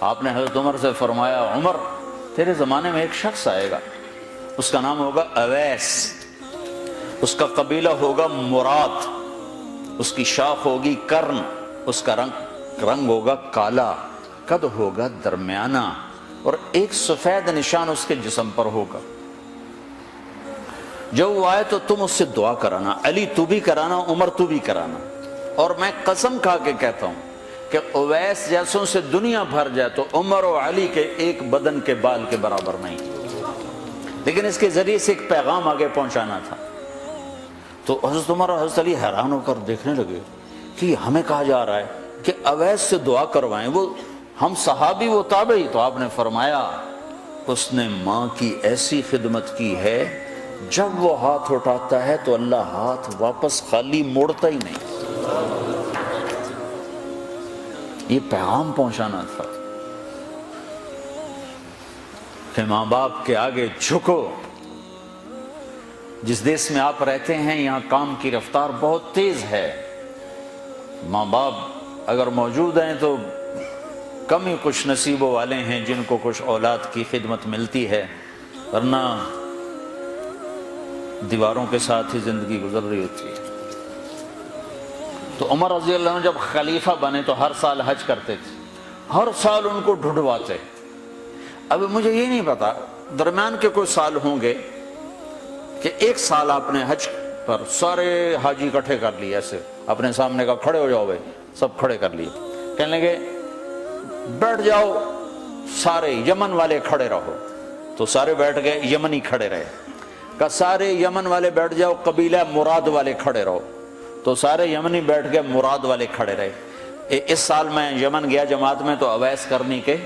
آپ نے حضرت عمر سے فرمایا عمر تیرے زمانے میں ایک شخص آئے گا، اس کا نام ہوگا اویس، اس کا قبیلہ ہوگا مراد، اس کی شاخ ہوگی کرن، اس کا رنگ ہوگا کالا، قد ہوگا درمیانہ، اور ایک سفید نشان اس کے جسم پر ہوگا۔ جب وہ آئے تو تم اس سے دعا کرانا، علی تو بھی کرانا، عمر تو بھی کرانا، اور میں قسم کھا کے کہتا ہوں کہ اویس جیسوں سے دنیا بھر جائے تو عمر و علی کے ایک بدن کے بال کے برابر نہیں، لیکن اس کے ذریعے سے ایک پیغام آگے پہنچانا تھا۔ تو حضرت عمر اور حضرت علی حیران ہو کر دیکھنے لگے کہ ہمیں کہا جا رہا ہے کہ اویس سے دعا کروائیں، وہ ہم صحابی وہ تابعی۔ تو آپ نے فرمایا اس نے ماں کی ایسی خدمت کی ہے، جب وہ ہاتھ اٹھاتا ہے تو اللہ ہاتھ واپس خالی موڑتا ہی نہیں۔ یہ پیغام پہنچانا تھا کہ ماں باپ کے آگے جھکو۔ جس دیش میں آپ رہتے ہیں یہاں کام کی رفتار بہت تیز ہے، ماں باپ اگر موجود ہیں تو کم ہی خوش نصیبوں والے ہیں جن کو کچھ اولاد کی خدمت ملتی ہے، ورنہ دیواروں کے ساتھ ہی زندگی گزر رہی ہوتی ہے۔ تو عمر رضی اللہ عنہ جب خلیفہ بنے تو ہر سال حج کرتے تھے، ہر سال ان کو ڈھونڈواتے۔ اب مجھے یہ نہیں پتا درمیان کے کوئی سال ہوں گے کہ ایک سال آپ نے حج پر سارے حاجی اکٹھے کر لیے، ایسے اپنے سامنے کا کھڑے ہو جاؤ بھائی، سب کھڑے کر لیے، کہنے لگے بیٹھ جاؤ سارے یمن والے کھڑے رہو، تو سارے بیٹھ گئے، یمنی کھڑے رہے، کہ سارے یمن والے بیٹھ جاؤ، قبیلہ مراد والے کھڑے رہو، تو سارے یمنی بیٹھ گئے، مراد والے کھڑے رہے۔ اس سال میں یمن گیا جماعت میں تو اویس کرنی کے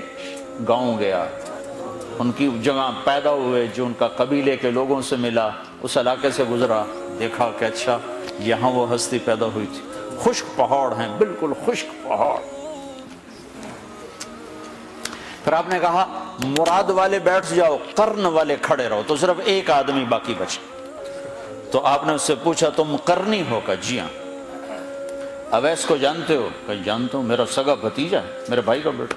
گاؤں گیا، ان کی جگہ پیدا ہوئے، جو ان کا قبیلے کے لوگوں سے ملا، اس علاقے سے گزرا، دیکھا کہ اچھا یہاں وہ ہستی پیدا ہوئی تھی۔ خشک پہاڑ ہیں، بالکل خشک پہاڑ۔ پھر آپ نے کہا مراد والے بیٹھ جاؤ، قرن والے کھڑے رہو، تو صرف ایک آدمی باقی بچا۔ تو آپ نے اس سے پوچھا تم قرنی ہو؟ کہ جی ہاں۔ اویس کو جانتے ہو؟ کہ جانتا ہوں، میرا سگا بھتیجا ہے، میرے بھائی کا بیٹا،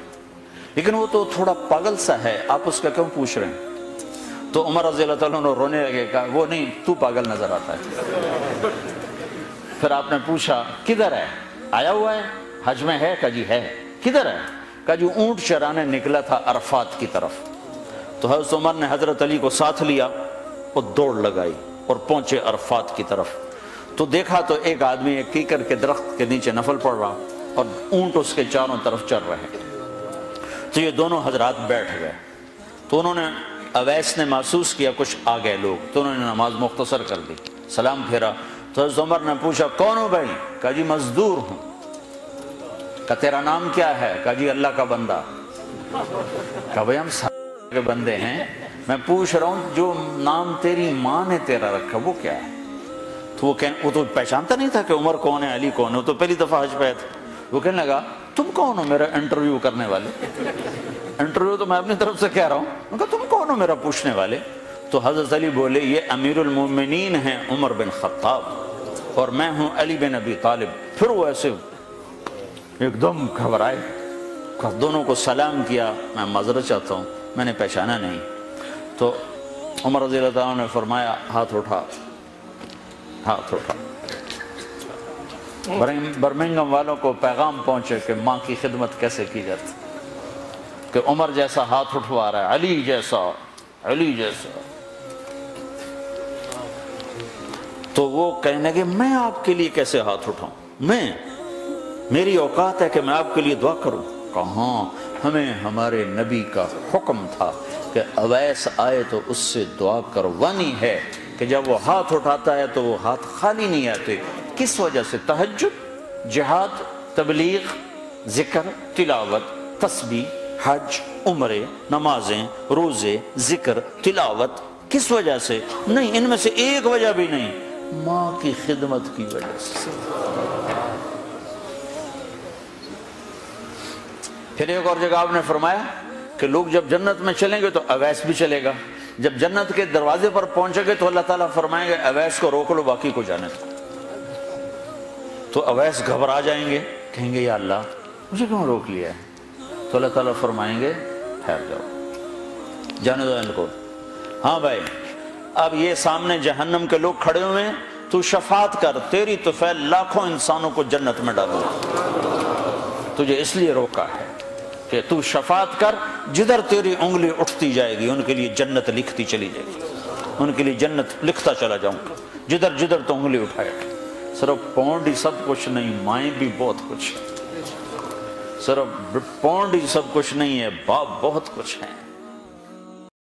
لیکن وہ تو تھوڑا پاگل سا ہے، آپ اس کا کیوں پوچھ رہے ہیں؟ تو عمر رضی اللہ تعالیٰ عنہ رونے لگے، کہا وہ نہیں، تو پاگل نظر آتا ہے۔ پھر آپ نے پوچھا کدھر ہے؟ آیا ہوا ہے حج میں؟ ہے؟ کہ جی ہے۔ کدھر ہے؟ کہ جو اونٹ چرانے نکلا تھا عرفات کی طرف۔ تو حضرت عمر نے حضرت علی کو ساتھ لیا اور دوڑ لگائی اور پہنچے عرفات کی طرف۔ تو دیکھا تو ایک آدمی ایک کیکر کے درخت کے نیچے نفل پڑھ رہا اور اونٹ اس کے چاروں طرف چل رہے۔ تو یہ دونوں حضرات بیٹھ گئے، تو انہوں نے اویس نے محسوس کیا کچھ آ گئے لوگ، تو انہوں نے نماز مختصر کر دی، سلام پھیرا۔ تو حضرت عمر نے پوچھا کون ہو بھائی؟ کہا جی مزدور ہوں۔ کہا تیرا نام کیا ہے؟ کہا جی اللہ کا بندہ۔ کہا بھائی ہم سارے کے بندے ہیں، میں پوچھ رہا ہوں جو نام تیری ماں نے تیرا رکھا وہ کیا ہے؟ تو وہ تو پہچانتا نہیں تھا کہ عمر کون ہے، علی کون ہے، وہ تو پہلی دفعہ حج پہ آئے تھے۔ وہ کہنے لگا تم کون ہو میرا انٹرویو کرنے والے؟ انٹرویو تو میں اپنی طرف سے کہہ رہا ہوں۔ میں کہا تم کون ہو میرا پوچھنے والے؟ تو حضرت علی بولے یہ امیر المومنین ہیں عمر بن خطاب اور میں ہوں علی بن ابی طالب۔ پھر وہ ایسے ایک دم گھبرائے، دونوں کو سلام کیا، میں معذرت چاہتا ہوں میں نے پہچانا نہیں۔ تو عمر رضی اللہ عنہ نے فرمایا ہاتھ اٹھا، ہاتھ اٹھا۔ برمنگم والوں کو پیغام پہنچے کہ ماں کی خدمت کیسے کی جاتی، کہ عمر جیسا ہاتھ اٹھوا رہا ہے، علی جیسا، علی جیسا۔ تو وہ کہنے لگے میں آپ کے لیے کیسے ہاتھ اٹھاؤں، میری اوقات ہے کہ میں آپ کے لیے دعا کروں؟ کہاں، ہمیں ہمارے نبی کا حکم تھا کہ اویس آئے تو اس سے دعا کروانی ہے، کہ جب وہ ہاتھ اٹھاتا ہے تو وہ ہاتھ خالی نہیں آتے۔ کس وجہ سے؟ تہجد، جہاد، تبلیغ، ذکر، تلاوت، تسبیح، حج، عمرے، نمازیں، روزے، ذکر، تلاوت۔ کس وجہ سے؟ نہیں، ان میں سے ایک وجہ بھی نہیں، ماں کی خدمت کی وجہ سے۔ پھر ایک اور جگہ آپ نے فرمایا کہ لوگ جب جنت میں چلیں گے تو اویس بھی چلے گا، جب جنت کے دروازے پر پہنچے گے تو اللہ تعالیٰ فرمائیں گے اویس کو روک لو، باقی کو جانے دو۔ تو اویس گھبرا جائیں گے، کہیں گے یا اللہ مجھے کیوں روک لیا ہے؟ تو اللہ تعالیٰ فرمائیں گے ٹھہر جاؤ، جانے دو ان کو۔ ہاں بھائی، اب یہ سامنے جہنم کے لوگ کھڑے ہوئے ہیں، تو شفاعت کر، تیری طفیل لاکھوں انسانوں کو جنت میں ڈالو۔ تجھے اس لیے روکا ہے کہ تو شفاعت کر، جدھر تیری انگلی اٹھتی جائے گی ان کے لیے جنت لکھتی چلی جائے گی، ان کے لیے جنت لکھتا چلا جاؤں گا، جدھر جدھر تو انگلی اٹھائے۔ صرف پونڈ ہی سب کچھ نہیں، مائیں بھی بہت کچھ ہے۔ صرف پونڈ ہی سب کچھ نہیں ہے، باپ بہت کچھ ہیں۔